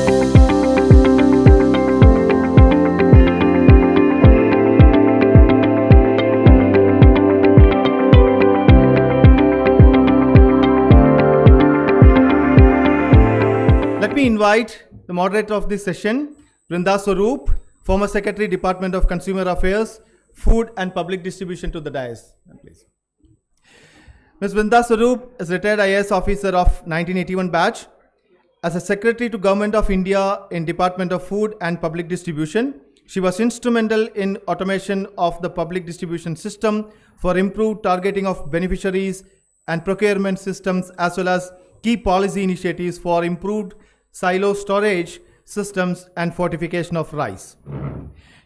Let me invite the moderator of this session, Vrinda Swaroop, former Secretary, Department of Consumer Affairs, Food and Public Distribution, to the dais. Please. Ms. Vrinda Swaroop is retired IAS officer of 1981 batch. As a Secretary to Government of India in Department of Food and Public Distribution, she was instrumental in automation of the public distribution system for improved targeting of beneficiaries and procurement systems, as well as key policy initiatives for improved silo storage systems and fortification of rice.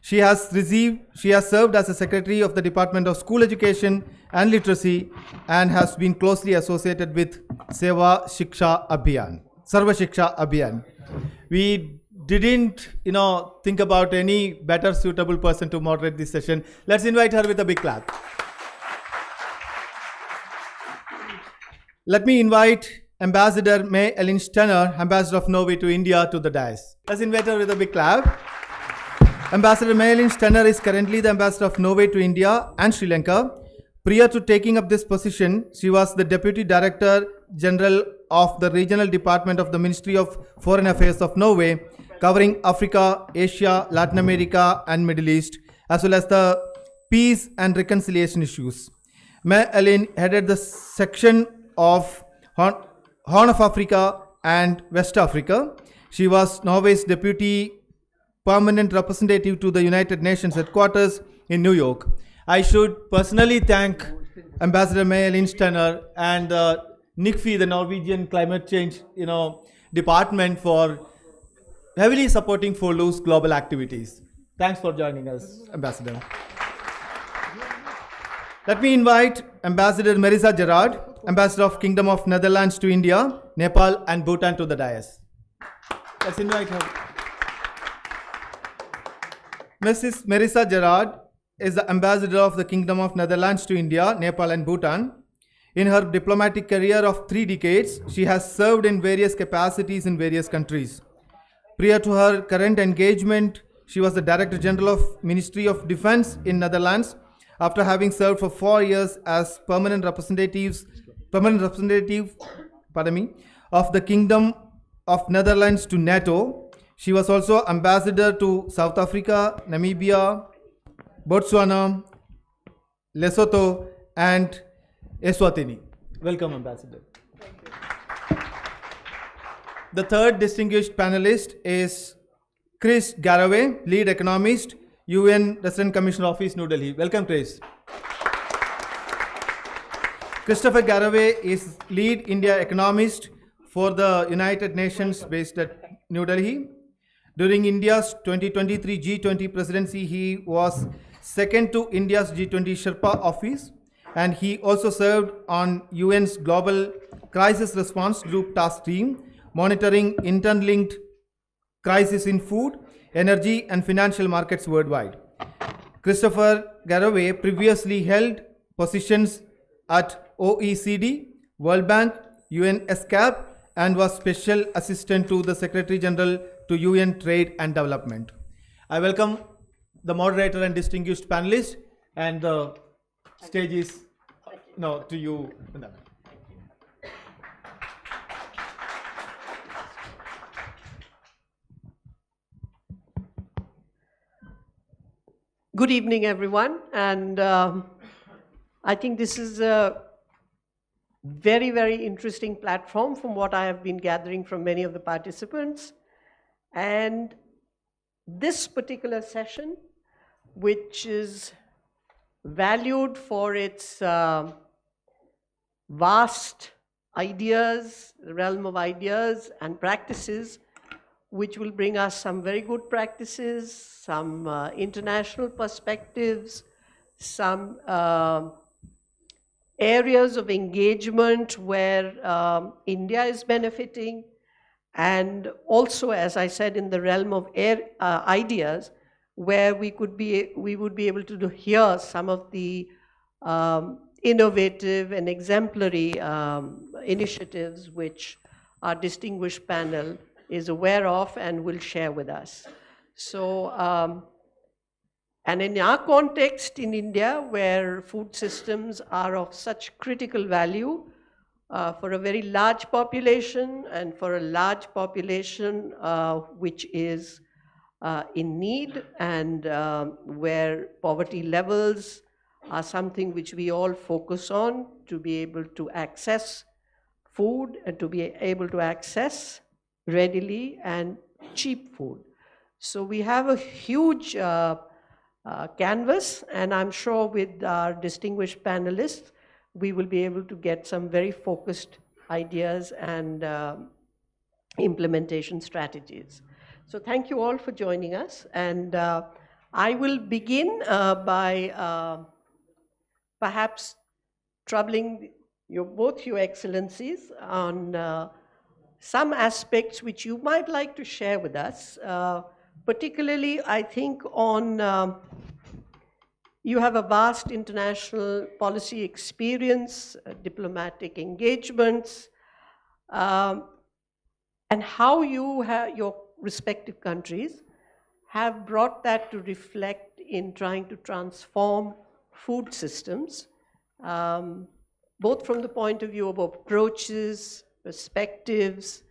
She has served as a Secretary of the Department of School Education and Literacy and has been closely associated with Sarva Shiksha Abhiyan. We didn't, think about any better suitable person to moderate this session. Let's invite her with a big clap. Let me invite Ambassador May Ellen Stenner, Ambassador of Norway to India, to the dais. Let's invite her with a big clap. Ambassador May Ellen Stenner is currently the Ambassador of Norway to India and Sri Lanka. Prior to taking up this position, she was the Deputy Director General of the Regional Department of the Ministry of Foreign Affairs of Norway, covering Africa, Asia, Latin America, and Middle East, as well as the peace and reconciliation issues. May Ellen headed the section of Horn of Africa and West Africa. She was Norway's Deputy Permanent Representative to the United Nations Headquarters in New York. I should personally thank Ambassador May Ellen Stenner and NICFI, the Norwegian Climate Change Department, for heavily supporting FOLU's global activities. Thanks for joining us, Ambassador. Let me invite Ambassador Marisa Gerard, Ambassador of Kingdom of Netherlands to India, Nepal, and Bhutan, to the dais. Let's invite her. Mrs. Marisa Gerard is the Ambassador of the Kingdom of Netherlands to India, Nepal, and Bhutan. In her diplomatic career of 3 decades, she has served in various capacities in various countries. Prior to her current engagement, she was the Director General of Ministry of Defense in Netherlands, after having served for 4 years as permanent representative of the Kingdom of Netherlands to NATO. She was also ambassador to South Africa, Namibia, Botswana, Lesotho, and Eswatini. Welcome, Ambassador. Thank you. The third distinguished panelist is Chris Garraway, Lead Economist, UN Resident Commissioner Office, New Delhi. Welcome, Chris. Christopher Garraway is Lead India Economist for the United Nations based at New Delhi. During India's 2023 G20 presidency, he was second to India's G20 Sherpa office, and he also served on UN's Global Crisis Response Group task team, monitoring interlinked crises in food, energy, and financial markets worldwide. Christopher Garraway previously held positions at OECD, World Bank, UN ESCAP, and was Special Assistant to the Secretary General to UN Trade and Development. I welcome the moderator and distinguished panelists, and the stage is now to you. Good evening, everyone, and I think this is a very, very interesting platform from what I have been gathering from many of the participants. And this particular session, which is valued for its vast ideas, realm of ideas and practices, which will bring us some very good practices, some international perspectives, some areas of engagement where India is benefiting, and also, as I said, in the realm of ideas, where we would be able to hear some of the innovative and exemplary initiatives which our distinguished panel is aware of and will share with us. So, and in our context in India, where food systems are of such critical value for a very large population and for a large population which is in need and where poverty levels are something which we all focus on to be able to access food and to be able to access readily and cheap food. So we have a huge canvas, and I'm sure with our distinguished panelists, we will be able to get some very focused ideas and implementation strategies. So thank you all for joining us, and I will begin by perhaps troubling both your excellencies on some aspects which you might like to share with us, particularly I think on you have a vast international policy experience, diplomatic engagements, and how you have your respective countries have brought that to reflect in trying to transform food systems, both from the point of view of approaches, perspectives,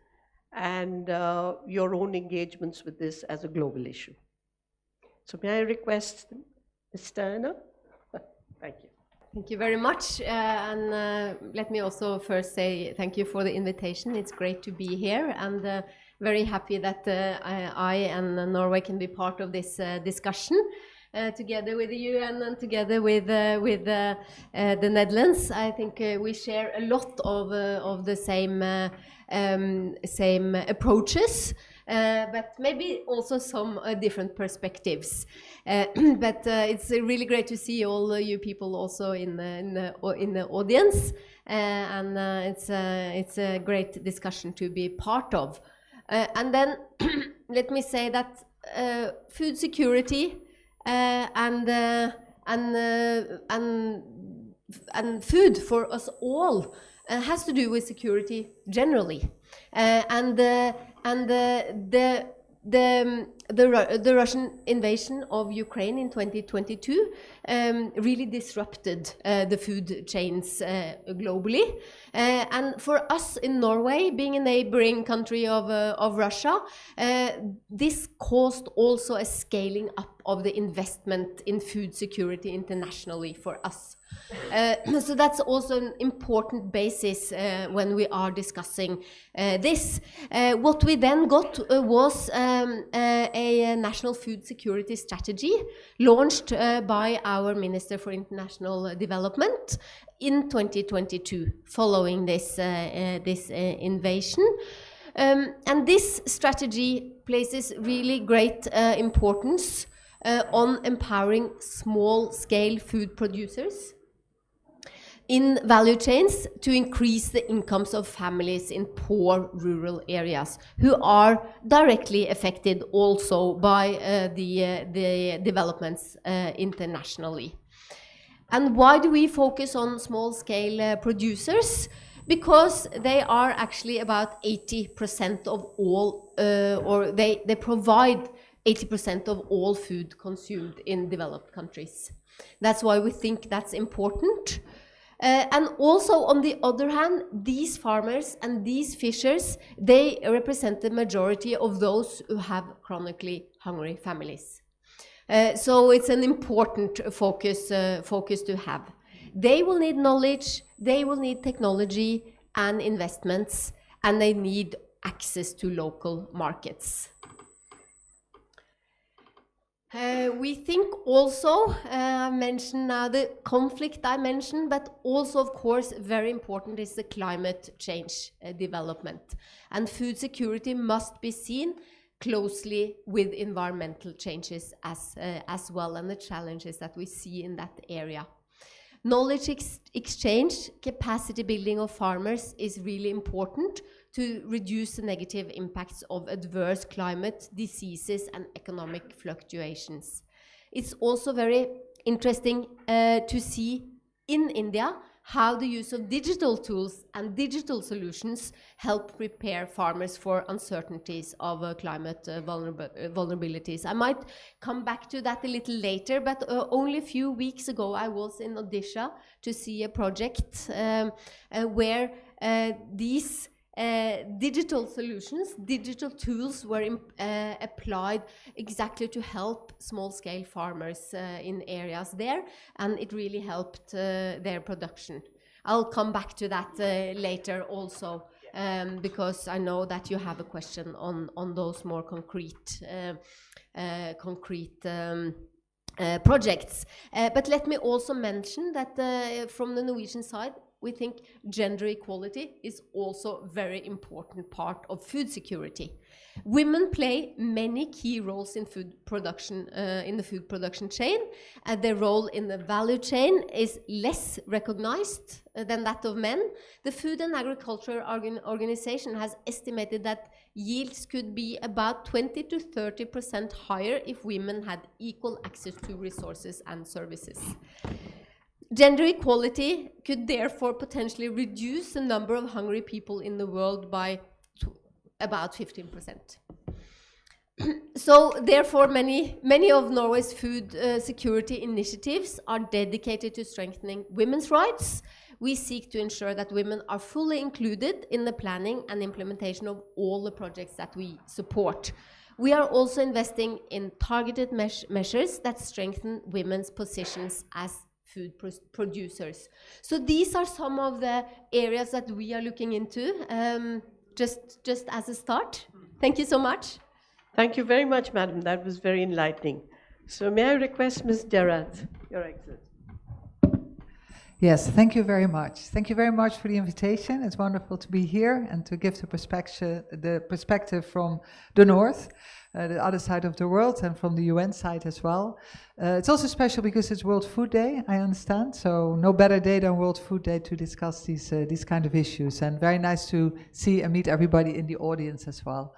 and your own engagements with this as a global issue. So may I request Mr. Anna? Thank you. Thank you very much. And let me also first say thank you for the invitation. It's great to be here, and very happy that I and Norway can be part of this discussion together with the UN and together with the Netherlands. I think we share a lot of the same approaches. But maybe also some different perspectives. But it's really great to see all you people also in the audience, and it's a great discussion to be part of. And then let me say that food security and food for us all has to do with security generally, and the Russian invasion of Ukraine in 2022 really disrupted the food chains globally. And for us in Norway, being a neighboring country of Russia, this caused also a scaling up of the investment in food security internationally for us. So that's also an important basis when we are discussing this. What we then got was a national food security strategy launched by our Minister for International Development in 2022, following this invasion. And this strategy places really great importance on empowering small-scale food producers in value chains to increase the incomes of families in poor rural areas who are directly affected also by the developments internationally. And why do we focus on small-scale producers? Because they are actually about 80% of all, or they provide 80% of all food consumed in developed countries. That's why we think that's important. And also, on the other hand, these farmers and these fishers, they represent the majority of those who have chronically hungry families. So it's an important focus to have. They will need knowledge, they will need technology and investments, and they need access to local markets. We think also, mention now the conflict dimension, but also, of course, very important is the climate change development. And food security must be seen closely with environmental changes as well, and the challenges that we see in that area. Knowledge exchange, capacity building of farmers is really important to reduce the negative impacts of adverse climate, diseases, and economic fluctuations. It's also very interesting to see in India how the use of digital tools and digital solutions help prepare farmers for uncertainties of climate vulnerabilities. I might come back to that a little later, but only a few weeks ago I was in Odisha to see a project where these digital solutions, digital tools were applied exactly to help small-scale farmers in areas there, and it really helped their production. I'll come back to that later also, because I know that you have a question on those more concrete projects. But let me also mention that from the Norwegian side, we think gender equality is also a very important part of food security. Women play many key roles in food production, in the food production chain, and their role in the value chain is less recognized than that of men. The Food and Agriculture Organization has estimated that yields could be about 20 to 30% higher if women had equal access to resources and services. Gender equality could therefore potentially reduce the number of hungry people in the world by about 15%. So therefore many of Norway's food security initiatives are dedicated to strengthening women's rights. We seek to ensure that women are fully included in the planning and implementation of all the projects that we support. We are also investing in targeted measures that strengthen women's positions as food producers. So these are some of the areas that we are looking into, just as a start. Thank you so much. Thank you very much, madam. That was very enlightening. So may I request Ms. Derat, Your Excellency. Yes, thank you very much. Thank you very much for the invitation. It's wonderful to be here and to give the perspective from the north, the other side of the world, and from the UN side as well. It's also special because it's World Food Day, I understand, so no better day than World Food Day to discuss these kind of issues, and very nice to see and meet everybody in the audience as well.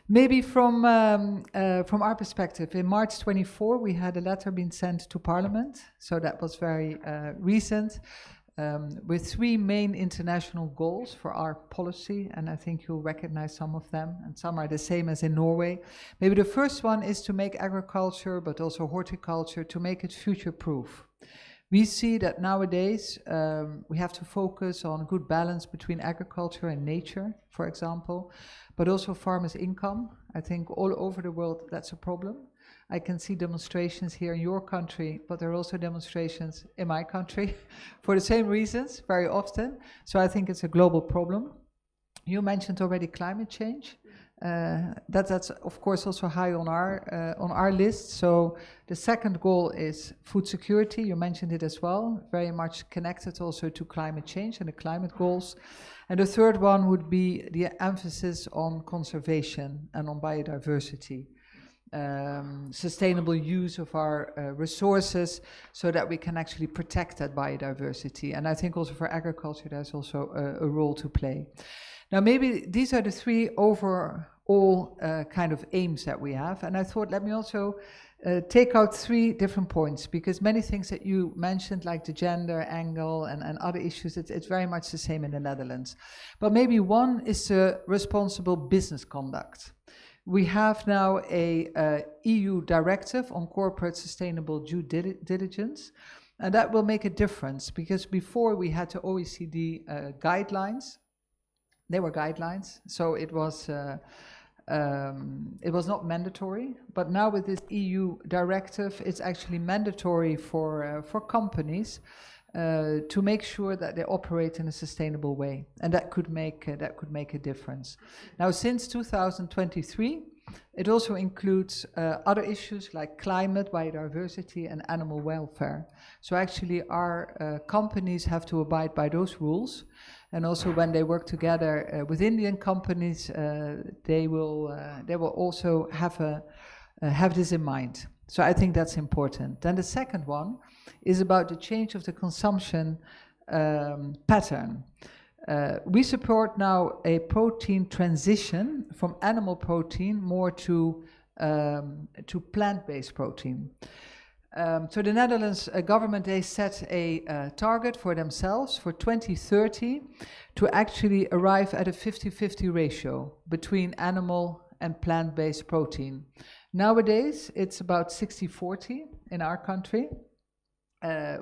Maybe from our perspective, in March 24, we had a letter being sent to Parliament, so that was very recent, with 3 main international goals for our policy, and I think you'll recognize some of them, and some are the same as in Norway. Maybe the first one is to make agriculture, but also horticulture, to make it future-proof. We see that nowadays we have to focus on good balance between agriculture and nature, for example, but also farmers' income. I think all over the world that's a problem. I can see demonstrations here in your country, but there are also demonstrations in my country for the same reasons very often. So I think it's a global problem. You mentioned already climate change. That's of course also high on our list. So the second goal is food security. You mentioned it as well, very much connected also to climate change and the climate goals. And the third one would be the emphasis on conservation and on biodiversity. Sustainable use of our resources so that we can actually protect that biodiversity. And I think also for agriculture there's also a role to play. Now maybe these are the 3 overall kind of aims that we have, and I thought let me also take out 3 different points, because many things that you mentioned, like the gender angle and other issues, it's very much the same in the Netherlands. But maybe one is responsible business conduct. We have now a EU directive on corporate sustainable due diligence, and that will make a difference, because before we had the OECD guidelines. They were guidelines, so it was not mandatory. But now with this EU directive, it's actually mandatory for companies to make sure that they operate in a sustainable way, and that could make a difference. Now, since 2023, it also includes other issues like climate, biodiversity, and animal welfare. So actually, our companies have to abide by those rules. And also, when they work together with Indian companies, they will also have this in mind. So I think that's important. Then the second one is about the change of the consumption pattern. We support now a protein transition from animal protein more to plant-based protein. So the Netherlands government, they set a target for themselves for 2030 to actually arrive at a 50-50 ratio between animal and plant-based protein. Nowadays, it's about 60-40 in our country.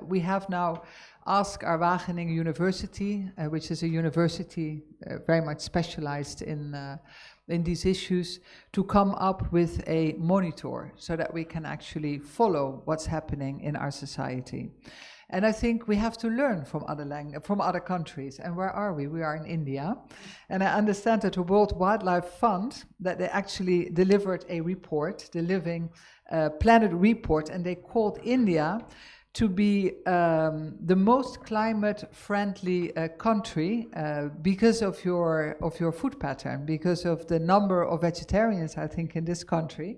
We have now asked our Wageningen University, which is a university very much specialized in these issues, to come up with a monitor so that we can actually follow what's happening in our society. And I think we have to learn from other countries. And where are we? We are in India. And I understand that the World Wildlife Fund, that they actually delivered a report, the Living Planet report, and they called India to be the most climate-friendly country because of your food pattern, because of the number of vegetarians, I think, in this country,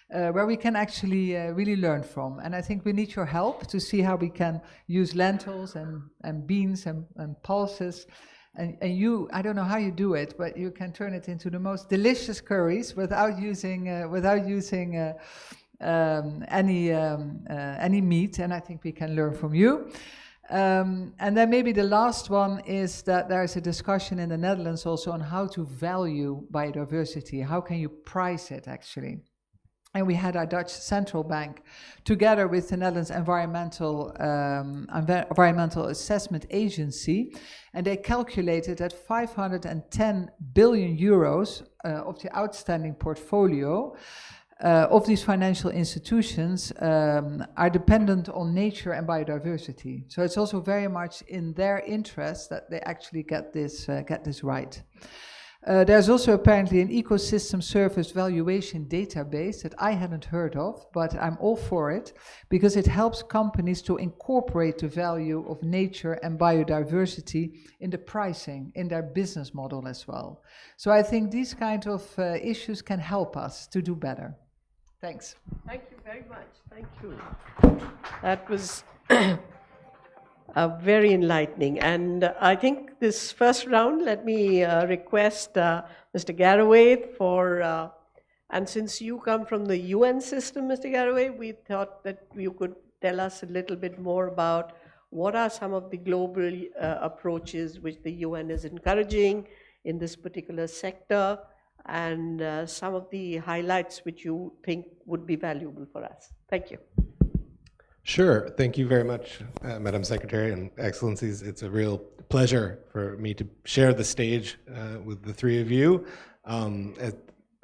where we can actually really learn from. And I think we need your help to see how we can use lentils and beans and pulses. And you, I don't know how you do it, but you can turn it into the most delicious curries without using any meat, and I think we can learn from you. And then maybe the last one is that there is a discussion in the Netherlands also on how to value biodiversity. How can you price it, actually? And we had our Dutch Central Bank together with the Netherlands Environmental Assessment Agency, and they calculated that 510 billion euros of the outstanding portfolio of these financial institutions are dependent on nature and biodiversity. So it's also very much in their interest that they actually get this right. There's also apparently an ecosystem service valuation database that I hadn't heard of, but I'm all for it because it helps companies to incorporate the value of nature and biodiversity in the pricing, in their business model as well. So I think these kind of issues can help us to do better. Thanks. Thank you very much. Thank you. That was very enlightening. And I think this first round, let me request Mr. Garraway for, and since you come from the UN system, Mr. Garraway, we thought that you could tell us a little bit more about what are some of the global approaches which the UN is encouraging in this particular sector, and some of the highlights which you think would be valuable for us. Thank you. Sure. Thank you very much, Madam Secretary and Excellencies. It's a real pleasure for me to share the stage with the three of you.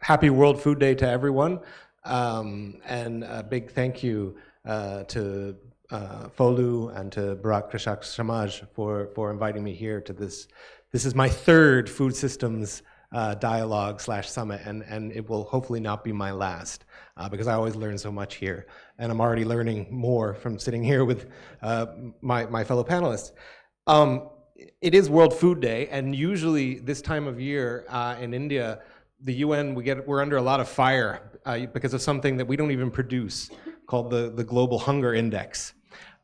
Happy World Food Day to everyone, and a big thank you to Folu and to Barak Krishak Samaj for inviting me here to this. This is my third food systems dialogue / summit, and it will hopefully not be my last, because I always learn so much here, and I'm already learning more from sitting here with my fellow panelists. It is World Food Day, and usually this time of year in India, the UN, we're under a lot of fire because of something that we don't even produce, called the Global Hunger Index.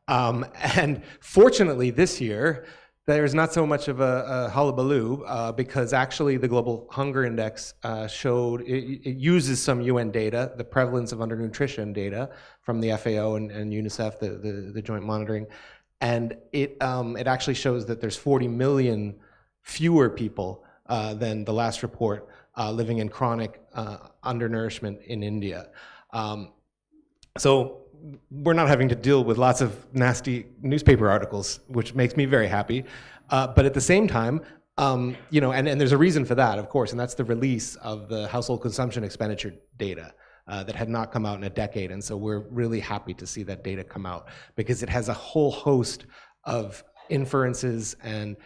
And fortunately this year, there's not so much of a hullabaloo because actually the Global Hunger Index showed, it uses some UN data, the prevalence of undernutrition data from the FAO and UNICEF, the joint monitoring, and it actually shows that there's 40 million fewer people than the last report living in chronic undernourishment in India. So we're not having to deal with lots of nasty newspaper articles, which makes me very happy. But at the same time, you know, and there's a reason for that, of course, and that's the release of the household consumption expenditure data that had not come out in a decade. And so we're really happy to see that data come out because it has a whole host of inferences and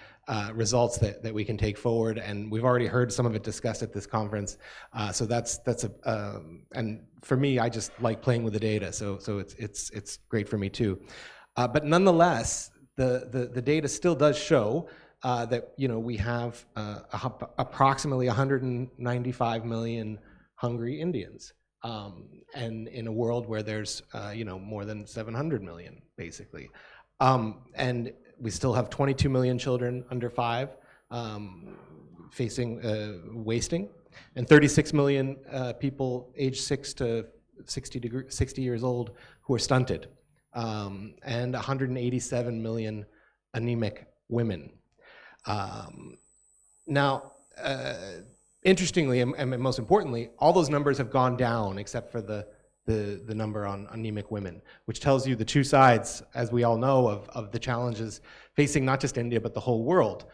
results that we can take forward, and we've already heard some of it discussed at this conference. So that's and for me, I just like playing with the data. So it's great for me too. But nonetheless, the data still does show that, you know, we have approximately 195 million hungry Indians, and in a world where there's you know, more than 700 million basically, and we still have 22 million children under 5 facing wasting, and 36 million people aged 6 to 60 years old who are stunted. and 187 million anemic women. Now, interestingly, and most importantly, all those numbers have gone down except for the number on anemic women, which tells you the two sides, as we all know, of the challenges facing not just India, but the whole world.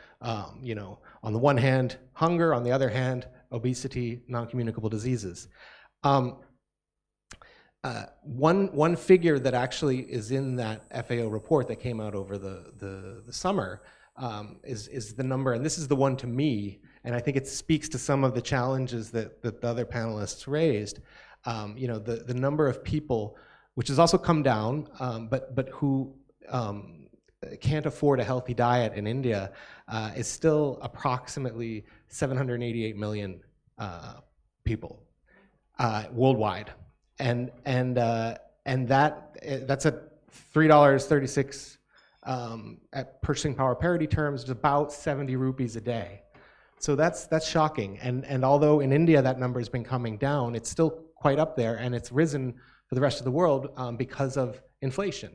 You know, on the one hand, hunger, on the other hand, obesity, non-communicable diseases. One figure that actually is in that FAO report that came out over the summer is the number, and this is the one to me, and I think it speaks to some of the challenges that the other panelists raised. You know, the number of people, which has also come down, but who can't afford a healthy diet in India, is still approximately 788 million people worldwide, and that's at $3.36 at purchasing power parity terms, is about 70 rupees a day. So that's shocking. And although in India that number has been coming down, it's still quite up there, and it's risen for the rest of the world because of inflation.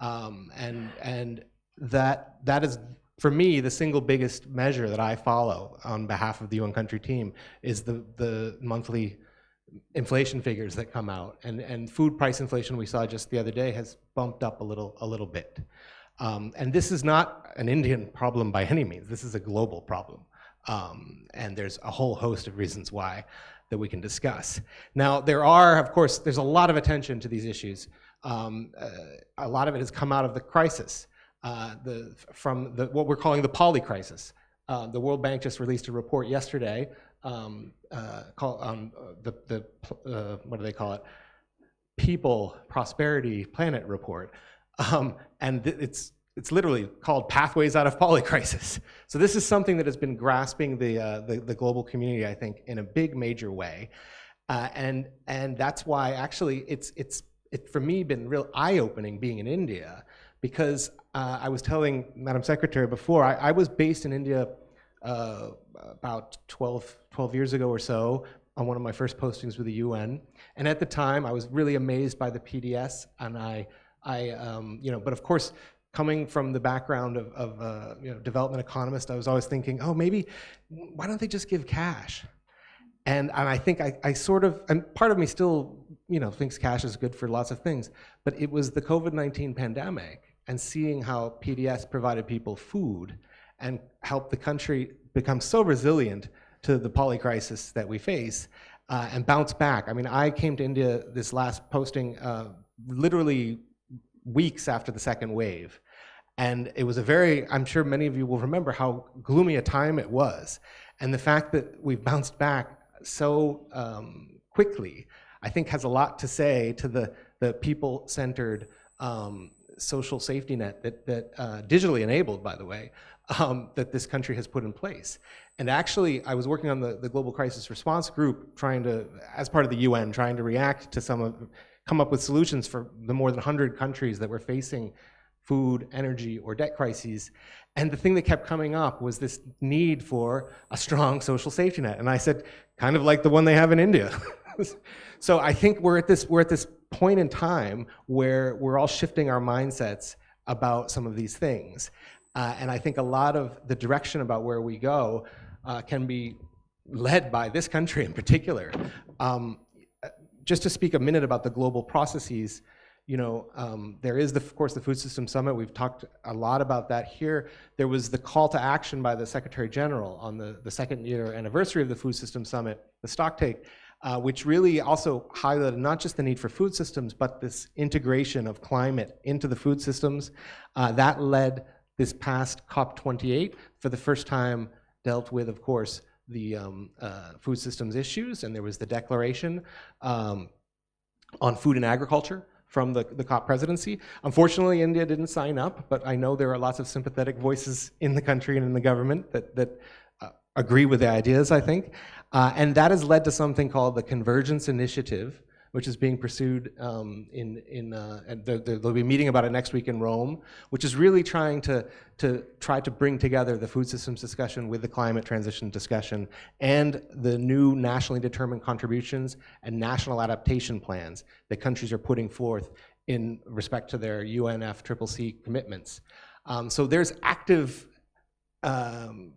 And that is, for me, the single biggest measure that I follow on behalf of the UN country team is the monthly inflation figures that come out. And food price inflation we saw just the other day has bumped up a little bit. And this is not an Indian problem by any means. This is a global problem. And there's a whole host of reasons why that we can discuss. Now, of course, there's a lot of attention to these issues. A lot of it has come out of the crisis, from what we're calling the poly crisis. The World Bank just released a report yesterday called what do they call it? People, Prosperity, Planet Report. And it's literally called Pathways Out of Polycrisis. So this is something that has been grasping the global community, I think, in a big, major way. And that's why actually it's for me been real eye-opening being in India, because I was telling Madam Secretary before, I was based in India about 12 years ago or so on one of my first postings with the UN. And at the time, I was really amazed by the PDS, and I you know, but of course, coming from the background of you know, development economist, I was always thinking, oh, maybe, why don't they just give cash? And I think I sort of, and part of me still, you know, thinks cash is good for lots of things, but it was the COVID-19 pandemic and seeing how PDS provided people food and helped the country become so resilient to the polycrisis that we face and bounce back. I mean, I came to India this last posting literally weeks after the second wave. And it was a very, I'm sure many of you will remember how gloomy a time it was. And the fact that we've bounced back so quickly, I think has a lot to say to the people-centered social safety net that digitally enabled, by the way, that this country has put in place. And actually, I was working on the Global Crisis Response Group, trying to, as part of the UN, trying to react to come up with solutions for the more than 100 countries that were facing food, energy, or debt crises. And the thing that kept coming up was this need for a strong social safety net. And I said, kind of like the one they have in India. So I think we're at this point in time where we're all shifting our mindsets about some of these things. And I think a lot of the direction about where we go can be led by this country in particular. Just to speak a minute about the global processes, you know, there is, of course, the Food System Summit. We've talked a lot about that here. There was the call to action by the Secretary General on the second year anniversary of the Food System Summit, the stocktake, which really also highlighted not just the need for food systems, but this integration of climate into the food systems. That led this past COP28, for the first time dealt with, of course, the food systems issues, and there was the declaration on food and agriculture from the COP presidency. Unfortunately, India didn't sign up, but I know there are lots of sympathetic voices in the country and in the government that agree with the ideas, I think. And that has led to something called the Convergence Initiative, which is being pursued and they'll be meeting about it next week in Rome, which is really trying to bring together the food systems discussion with the climate transition discussion and the new nationally determined contributions and national adaptation plans that countries are putting forth in respect to their UNFCCC commitments. So there's active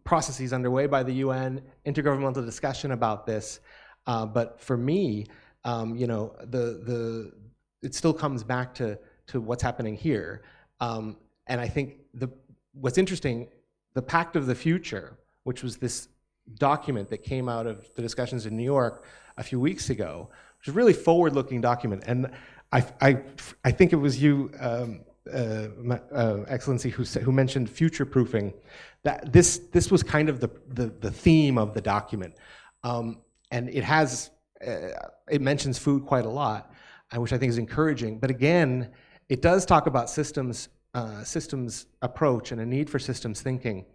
processes underway by the UN, intergovernmental discussion about this. But for me, you know, it still comes back to what's happening here. And I think what's interesting, the Pact of the Future, which was this document that came out of the discussions in New York a few weeks ago, which is a really forward-looking document. And I think it was you, Excellency, who mentioned future-proofing. That this was kind of the theme of the document, and it mentions food quite a lot, which I think is encouraging. But again, it does talk about systems approach and a need for systems thinking.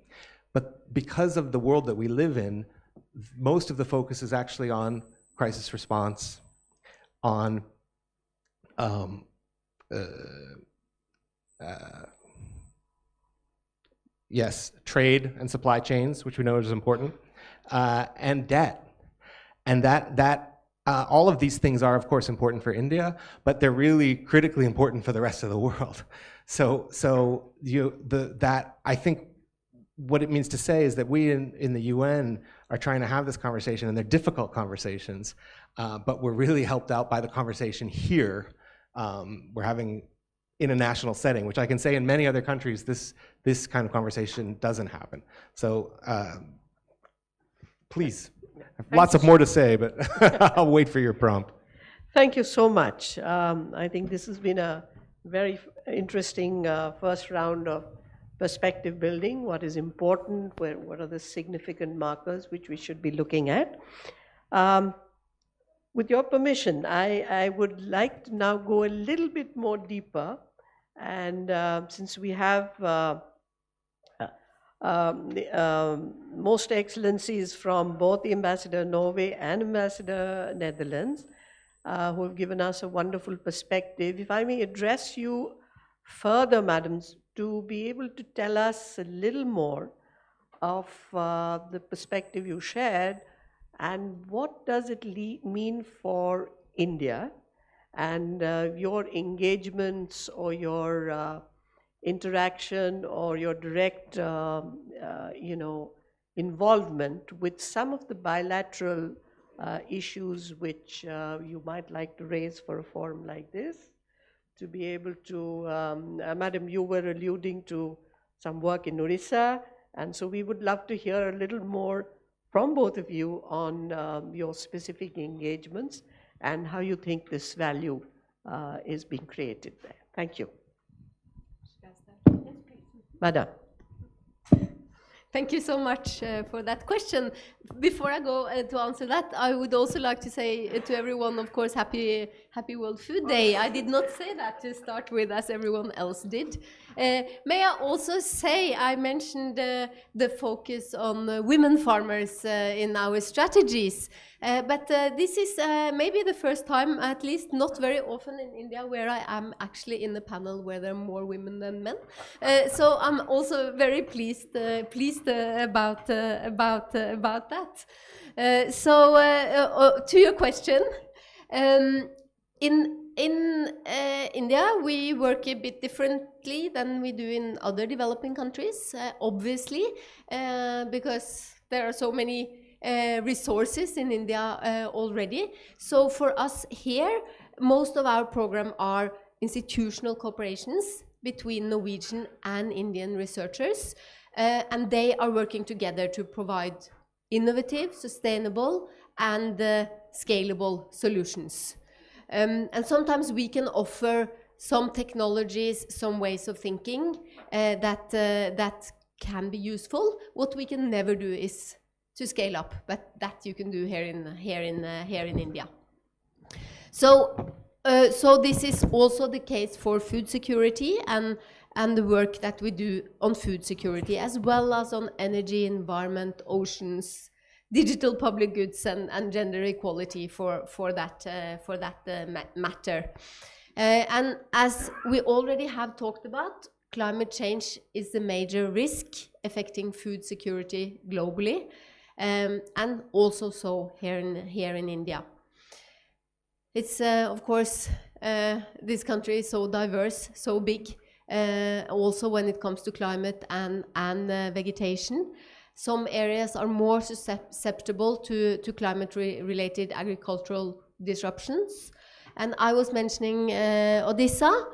But because of the world that we live in, most of the focus is actually on crisis response, on yes, trade and supply chains, which we know is important, and debt. And that all of these things are, of course, important for India, but they're really critically important for the rest of the world. So I think what it means to say is that we in the UN are trying to have this conversation, and they're difficult conversations, but we're really helped out by the conversation here. We're having in a national setting, which I can say in many other countries, this kind of conversation doesn't happen. So please, lots of more to say, but I'll wait for your prompt. Thank you so much. I think this has been a very interesting first round of perspective building, what is important, what are the significant markers which we should be looking at. With your permission, I would like to now go a little bit more deeper, and since we have most excellencies from both Ambassador Norway and Ambassador Netherlands, who have given us a wonderful perspective, if I may address you further, madams, to be able to tell us a little more of the perspective you shared, and what does it mean for India, and your engagements or your interaction or your direct involvement with some of the bilateral issues which you might like to raise for a forum like this, to be able to, Madam, you were alluding to some work in Orissa, and so we would love to hear a little more from both of you on your specific engagements and how you think this value is being created there. Thank you. Madam. Thank you so much for that question. Before I go to answer that, I would also like to say to everyone, of course, Happy World Food Day. I did not say that to start with, as everyone else did. May I also say, I mentioned the focus on women farmers in our strategies. But this is maybe the first time, at least not very often in India, where I am actually in a panel where there are more women than men. So I'm also very pleased about that. To your question, in India, we work a bit differently than we do in other developing countries, obviously, because there are so many resources in India already. So for us here, most of our program are institutional cooperations between Norwegian and Indian researchers, and they are working together to provide innovative, sustainable, and scalable solutions. And sometimes we can offer some technologies, some ways of thinking that can be useful. What we can never do is to scale up, but that you can do here in India. So this is also the case for food security and the work that we do on food security, as well as on energy, environment, oceans, digital public goods, and gender equality for that matter. And as we already have talked about, climate change is a major risk affecting food security globally, and also so here in India. It's of course This country is so diverse, so big, also when it comes to climate and vegetation. Some areas are more susceptible to climate-related agricultural disruptions. And I was mentioning Odisha.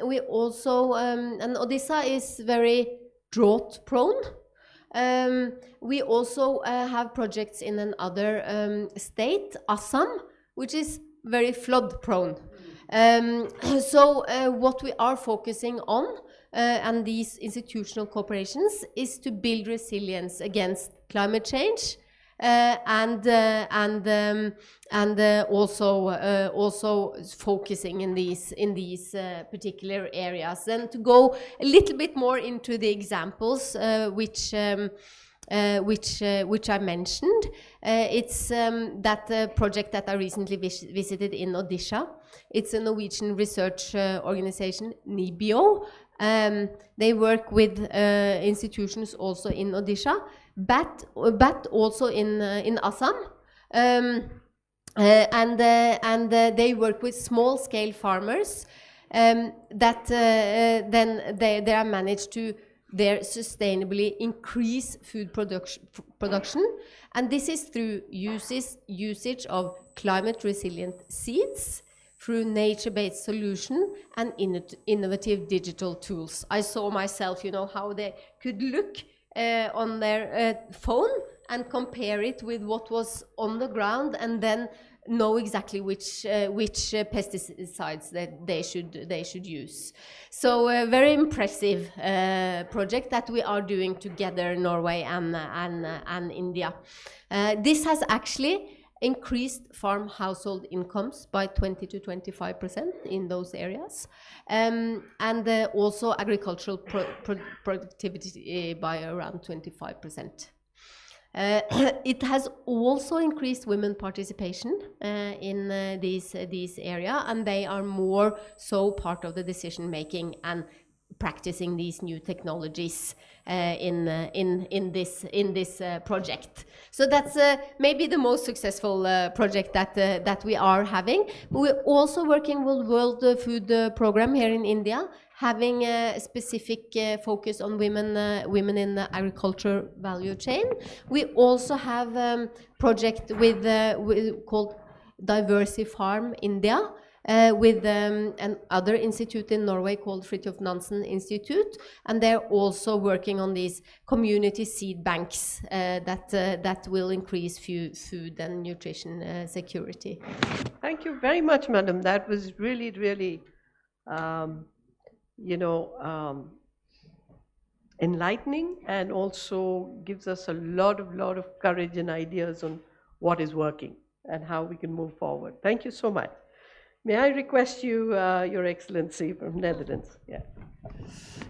We also, and Odisha is very drought-prone. We also have projects in another state, Assam, which is very flood-prone. So what we are focusing on, and these institutional cooperations, is to build resilience against climate change, and also focusing in these particular areas. And to go a little bit more into the examples which I mentioned, it's that project that I recently visited in Odisha. It's a Norwegian research organization, NIBIO. They work with institutions also in Odisha, but also in Assam. And they work with small-scale farmers that then they are managed to sustainably increase food production, and this is through usage of climate-resilient seeds, through nature-based solution and innovative digital tools. I saw myself, you know, how they could look on their phone and compare it with what was on the ground, and then know exactly which pesticides that they should use. So a very impressive project that we are doing together, Norway and India. This has actually increased farm household incomes by 20 to 25% in those areas, and also agricultural productivity by around 25%. It has also increased women participation in these area, and they are more so part of the decision making and practicing these new technologies in this project. So that's maybe the most successful project that we are having. We're also working with World Food Program here in India, having a specific focus on women in the agriculture value chain. We also have a project called Diversity Farm India, with another institute in Norway called Fridtjof Nansen Institute, and they're also working on these community seed banks that will increase food and nutrition security. Thank you very much, madam. That was really, really, enlightening, and also gives us a lot of courage and ideas on what is working and how we can move forward. Thank you so much. May I request you, Your Excellency, from Netherlands? Yeah.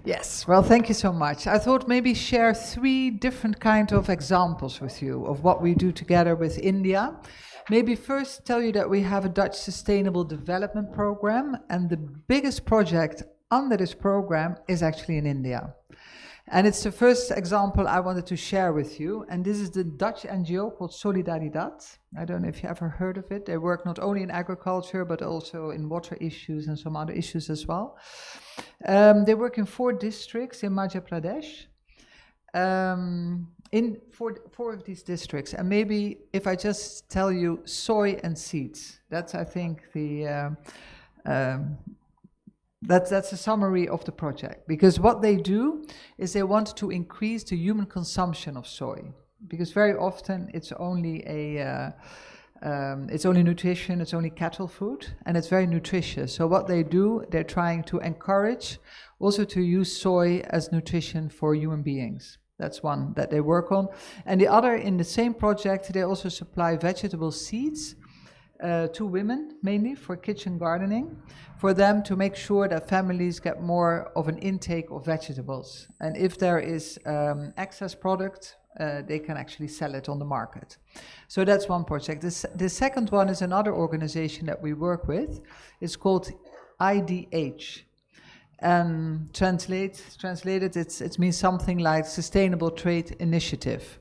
Yes, well, thank you so much. I thought maybe share 3 different kind of examples with you of what we do together with India. Maybe first tell you that we have a Dutch Sustainable Development Program, and the biggest project under this program is actually in India. And it's the first example I wanted to share with you, and this is the Dutch NGO called Solidaridad. I don't know if you ever heard of it. They work not only in agriculture, but also in water issues and some other issues as well. They work in 4 districts in Madhya Pradesh, in four of these districts. And maybe if I just tell you soy and seeds, that's, I think, that's a summary of the project, because what they do is they want to increase the human consumption of soy, because very often it's only it's only nutrition, it's only cattle food, and it's very nutritious. So what they do, they're trying to encourage also to use soy as nutrition for human beings. That's one that they work on. And the other, in the same project, they also supply vegetable seeds to women, mainly for kitchen gardening, for them to make sure that families get more of an intake of vegetables. And if there is excess product, they can actually sell it on the market. So that's one project. The second one is another organization that we work with. It's called IDH. Translated, it means something like Sustainable Trade Initiative.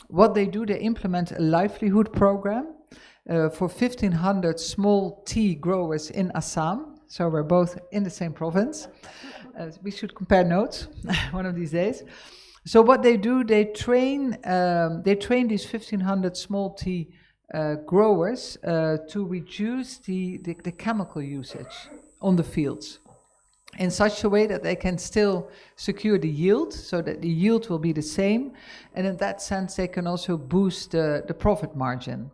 What they do, they implement a livelihood program, for 1,500 small tea growers in Assam. So we're both in the same province. We should compare notes one of these days. So what they do, they train these 1,500 small tea growers to reduce the chemical usage on the fields in such a way that they can still secure the yield, so that the yield will be the same, and in that sense they can also boost the profit margin.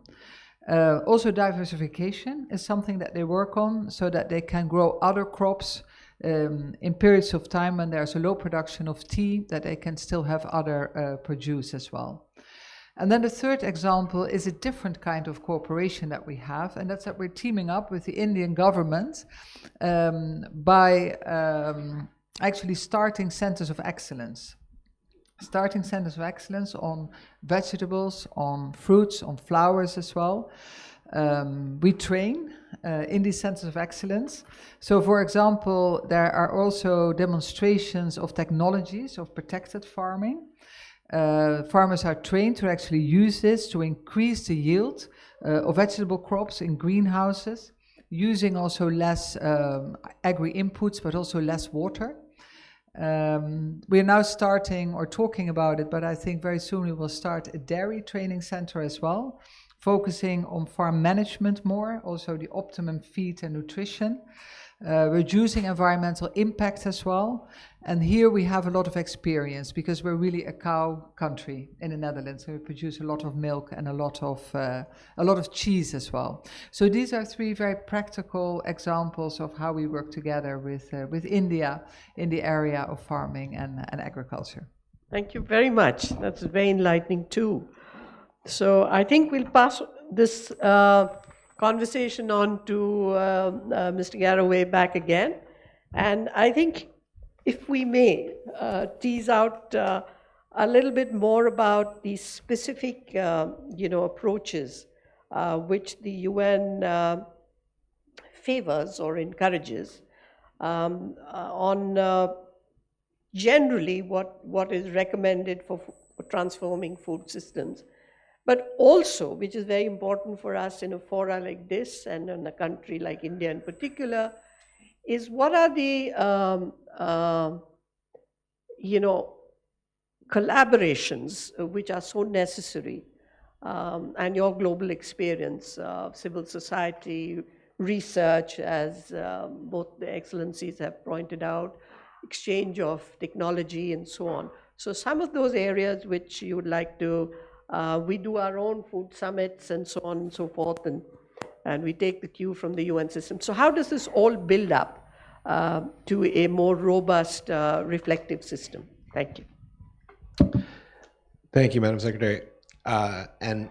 Also diversification is something that they work on, so that they can grow other crops in periods of time when there's a low production of tea, that they can still have other produce as well. And then the third example is a different kind of cooperation that we have, and that's that we're teaming up with the Indian government by actually starting centers of excellence. Starting centers of excellence on vegetables, on fruits, on flowers as well. We train in these centers of excellence. So, for example, there are also demonstrations of technologies of protected farming. Farmers are trained to actually use this to increase the yield of vegetable crops in greenhouses, using also less agri-inputs, but also less water. We're now starting or talking about it, but I think very soon we will start a dairy training center as well, focusing on farm management more, also the optimum feed and nutrition, reducing environmental impact as well. And here we have a lot of experience because we're really a cow country in the Netherlands. So we produce a lot of milk and a lot of cheese as well. So these are three very practical examples of how we work together with India in the area of farming and agriculture. Thank you very much. That's very enlightening too. So I think we'll pass this conversation on to Mr. Garraway back again. And I think if we may tease out a little bit more about the specific approaches which the UN favors or encourages on generally what is recommended for transforming food systems. But also, which is very important for us in a fora like this and in a country like India in particular, is what are the collaborations which are so necessary, and your global experience of civil society, research, as both the excellencies have pointed out, exchange of technology and so on. So some of those areas which you would like to we do our own food summits and so on and so forth, and we take the cue from the UN system. So how does this all build up to a more robust reflective system? Thank you. Thank you, Madam Secretary. And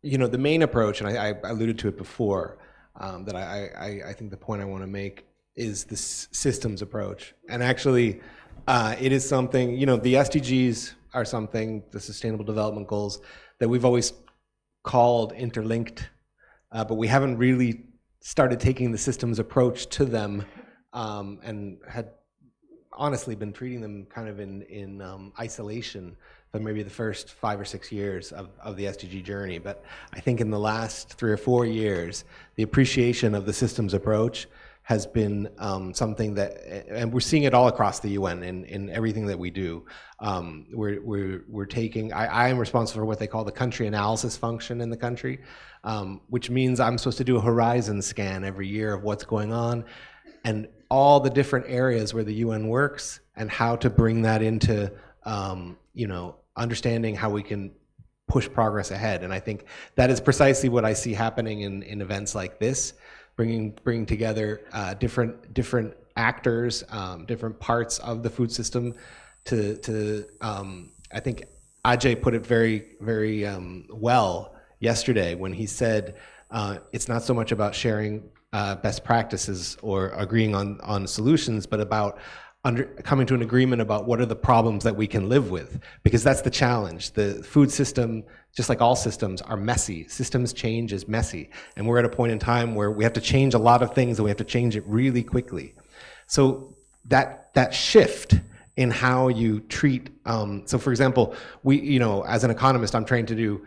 the main approach, and I alluded to it before, that I think the point I want to make is this systems approach. And actually, it is something, the SDGs are something, the Sustainable Development Goals, that we've always called interlinked, but we haven't really started taking the systems approach to them, and had honestly been treating them kind of in isolation for maybe the first 5 or 6 years of the SDG journey. But I think in the last 3 or 4 years, the appreciation of the systems approach has been something that, and we're seeing it all across the UN in everything that we do. We're taking, I am responsible for what they call the country analysis function in the country, which means I'm supposed to do a horizon scan every year of what's going on and all the different areas where the UN works and how to bring that into, understanding how we can push progress ahead. And I think that is precisely what I see happening in events like this. Bringing together different actors, different parts of the food system to I think Ajay put it very, very well yesterday when he said it's not so much about sharing best practices or agreeing on solutions, but about coming to an agreement about what are the problems that we can live with, because that's the challenge. The food system, just like all systems, are messy. Systems change is messy, and we're at a point in time where we have to change a lot of things, and we have to change it really quickly. So that shift in how you treat. So, for example, as an economist, I'm trained to do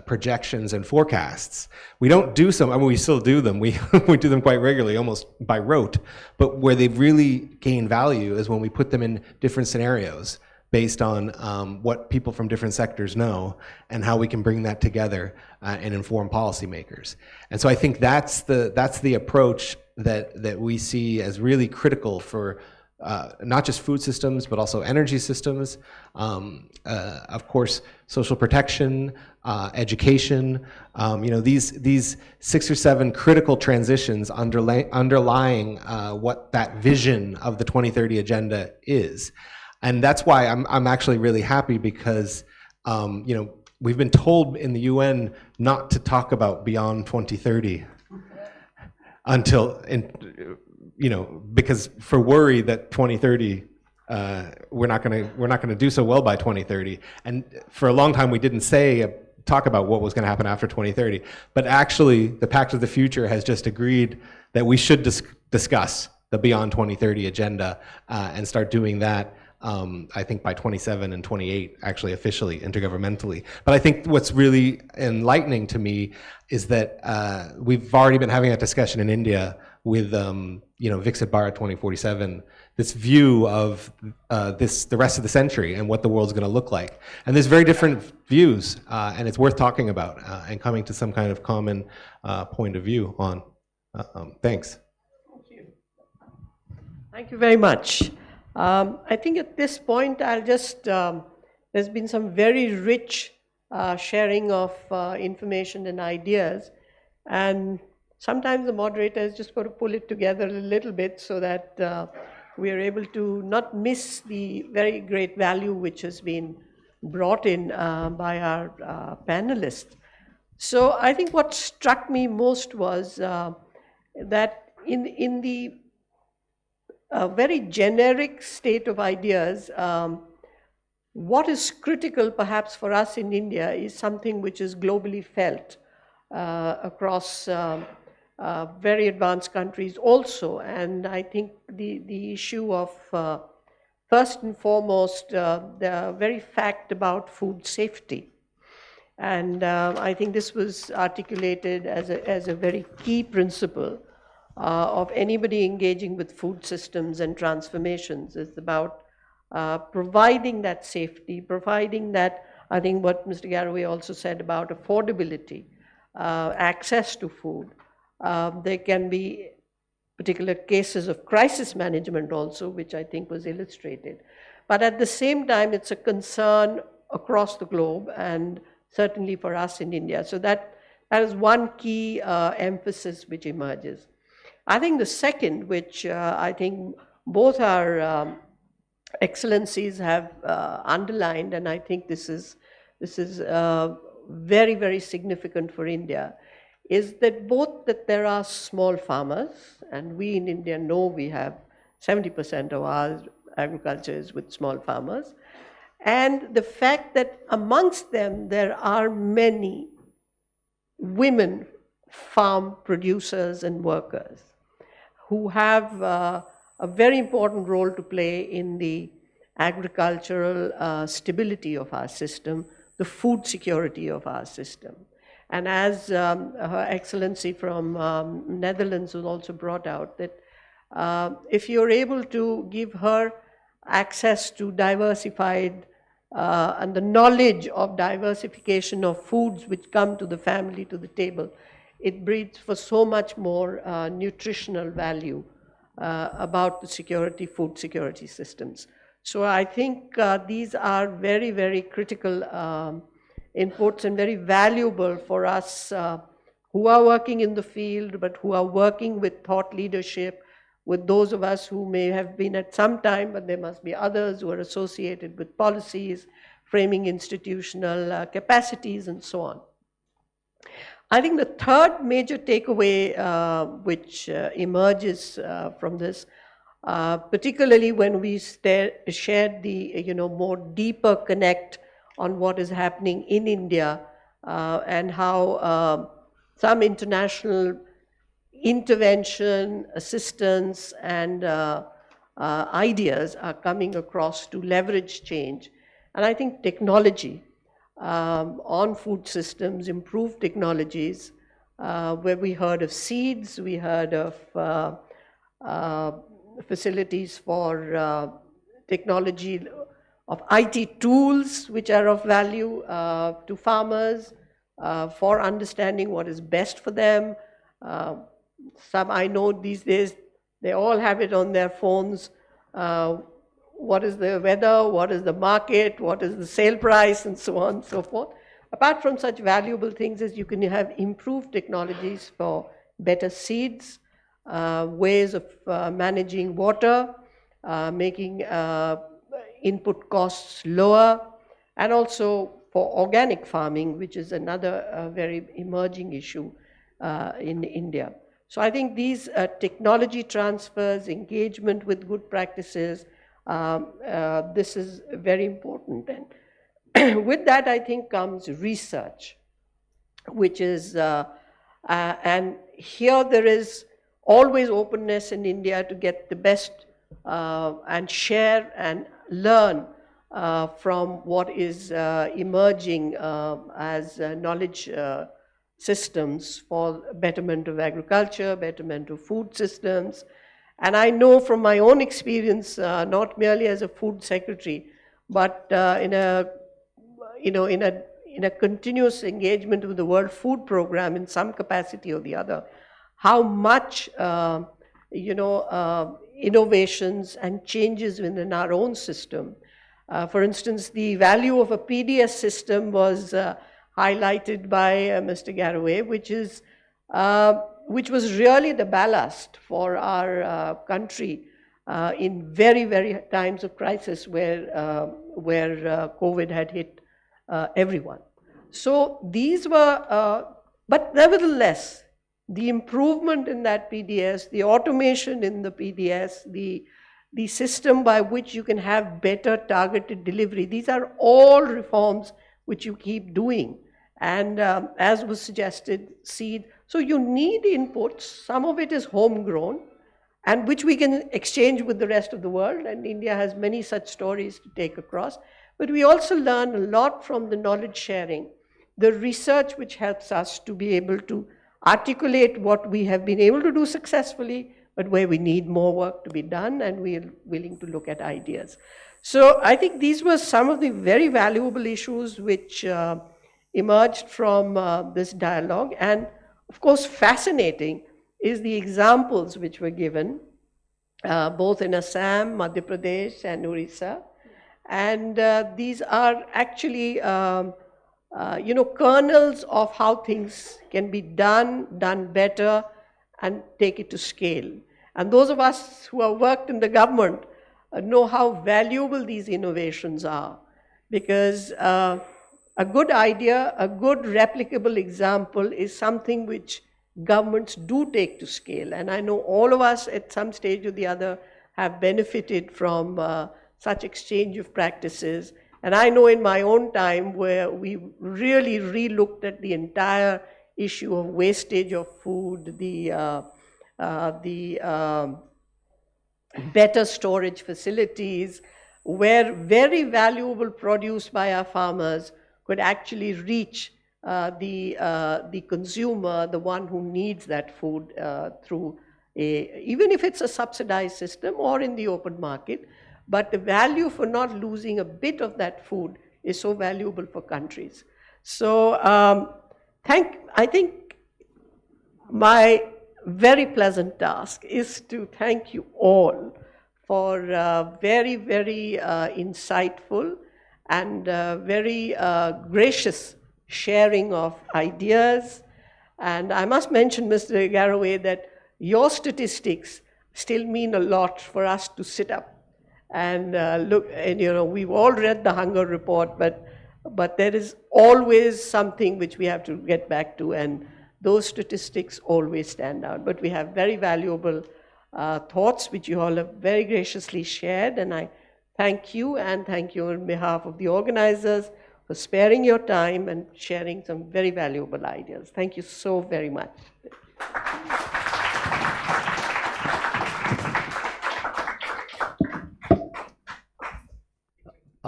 projections and forecasts. We don't do some. I mean, we still do them. We we do them quite regularly, almost by rote. But where they really gain value is when we put them in different scenarios based on what people from different sectors know and how we can bring that together and inform policymakers. And so I think that's the approach that we see as really critical for not just food systems, but also energy systems, of course, social protection, education. These 6 or 7 critical transitions underlying what that vision of the 2030 agenda is. And that's why I'm actually really happy, because we've been told in the UN not to talk about beyond 2030 because for worry that 2030 we're not going to do so well by 2030. And for a long time we didn't talk about what was going to happen after 2030. But actually, the Pact of the Future has just agreed that we should discuss the Beyond 2030 agenda and start doing that. I think by 27 and 28, actually officially, intergovernmentally. But I think what's really enlightening to me is that we've already been having a discussion in India with Viksit Bharat 2047, this view of the rest of the century and what the world's going to look like. And there's very different views, and it's worth talking about and coming to some kind of common point of view on. Thanks. Thank you very much. I think at this point, I'll just, there's been some very rich sharing of information and ideas. And sometimes the moderator has just got to pull it together a little bit so that we are able to not miss the very great value which has been brought in by our panelists. So I think what struck me most was that in the very generic state of ideas, what is critical perhaps for us in India is something which is globally felt across very advanced countries also. And I think the issue of, first and foremost, the very fact about food safety. And I think this was articulated as a very key principle of anybody engaging with food systems and transformations. Is about providing that safety, providing that, I think what Mr. Garraway also said about affordability, access to food. There can be particular cases of crisis management also, which I think was illustrated. But at the same time, it's a concern across the globe and certainly for us in India. So that is one key emphasis which emerges. I think the second, which I think both our excellencies have underlined, and I think this is very, very significant for India, is that that there are small farmers, and we in India know we have 70% of our agriculture is with small farmers, and the fact that amongst them there are many women farm producers and workers who have a very important role to play in the agricultural stability of our system, the food security of our system. And as Her Excellency from Netherlands was also brought out, that if you're able to give her access to diversified and the knowledge of diversification of foods which come to the family, to the table, it breeds for so much more nutritional value about the security, food security systems. So I think these are very, very critical inputs and very valuable for us who are working in the field, but who are working with thought leadership, with those of us who may have been at some time, but there must be others who are associated with policies, framing institutional capacities, and so on. I think the third major takeaway which emerges from this, particularly when we shared the more deeper connect on what is happening in India and how some international intervention, assistance, and ideas are coming across to leverage change. And I think technology on food systems, improved technologies, where we heard of seeds, we heard of facilities for technology of IT tools which are of value to farmers for understanding what is best for them. Some I know these days, they all have it on their phones. What is the weather, what is the market, what is the sale price, and so on and so forth. Apart from such valuable things as you can have improved technologies for better seeds, ways of managing water, making input costs lower, and also for organic farming, which is another very emerging issue in India. So I think these technology transfers, engagement with good practices, this is very important. And with that, I think, comes research, which is, and here there is always openness in India to get the best and share and learn from what is emerging as knowledge systems for betterment of agriculture, betterment of food systems. And I know from my own experience, not merely as a food secretary, but in a continuous engagement with the World Food Program in some capacity or the other, how much innovations and changes within our own system. For instance, the value of a PDS system was highlighted by Mr. Garraway, which was really the ballast for our country in very, very times of crisis where COVID had hit everyone. So these were, but nevertheless, the improvement in that PDS, the automation in the PDS, the system by which you can have better targeted delivery, these are all reforms which you keep doing. And as was suggested, seed. So you need inputs. Some of it is homegrown, and which we can exchange with the rest of the world. And India has many such stories to take across. But we also learn a lot from the knowledge sharing, the research which helps us to be able to articulate what we have been able to do successfully, but where we need more work to be done, and we are willing to look at ideas. So I think these were some of the very valuable issues which emerged from this dialogue. And of course, fascinating is the examples which were given, both in Assam, Madhya Pradesh, and Orissa. And these are actually, kernels of how things can be done better, and take it to scale. And those of us who have worked in the government know how valuable these innovations are, because a good idea, a good replicable example is something which governments do take to scale. And I know all of us at some stage or the other have benefited from such exchange of practices. And I know in my own time where we really re-looked at the entire issue of wastage of food, the better storage facilities, where very valuable produce by our farmers could actually reach the consumer, the one who needs that food through even if it's a subsidized system or in the open market. But the value for not losing a bit of that food is so valuable for countries. So I think my very pleasant task is to thank you all for very, very insightful and very gracious sharing of ideas. And I must mention, Mr. Garraway, that your statistics still mean a lot for us to sit up and look. And we've all read the hunger report, but there is always something which we have to get back to, and those statistics always stand out. But we have very valuable thoughts which you all have very graciously shared, and I thank you, and thank you on behalf of the organizers for sparing your time and sharing some very valuable ideas. Thank you so very much.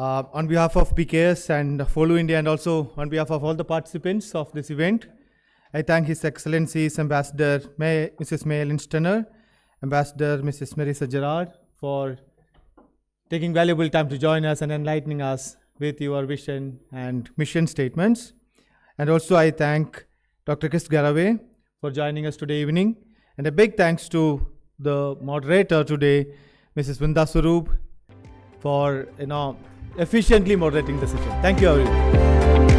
On behalf of BKS and Follow India, and also on behalf of all the participants of this event, I thank His Excellencies Ambassador Mrs. May Ellen Stenner, Ambassador Mrs. Marisa Gerard, for taking valuable time to join us and enlightening us with your vision and mission statements. And also I thank Dr. Chris Garaway for joining us today evening. And a big thanks to the moderator today, Mrs. Vrinda Swaroop, for efficiently moderating the session. Thank you, everyone.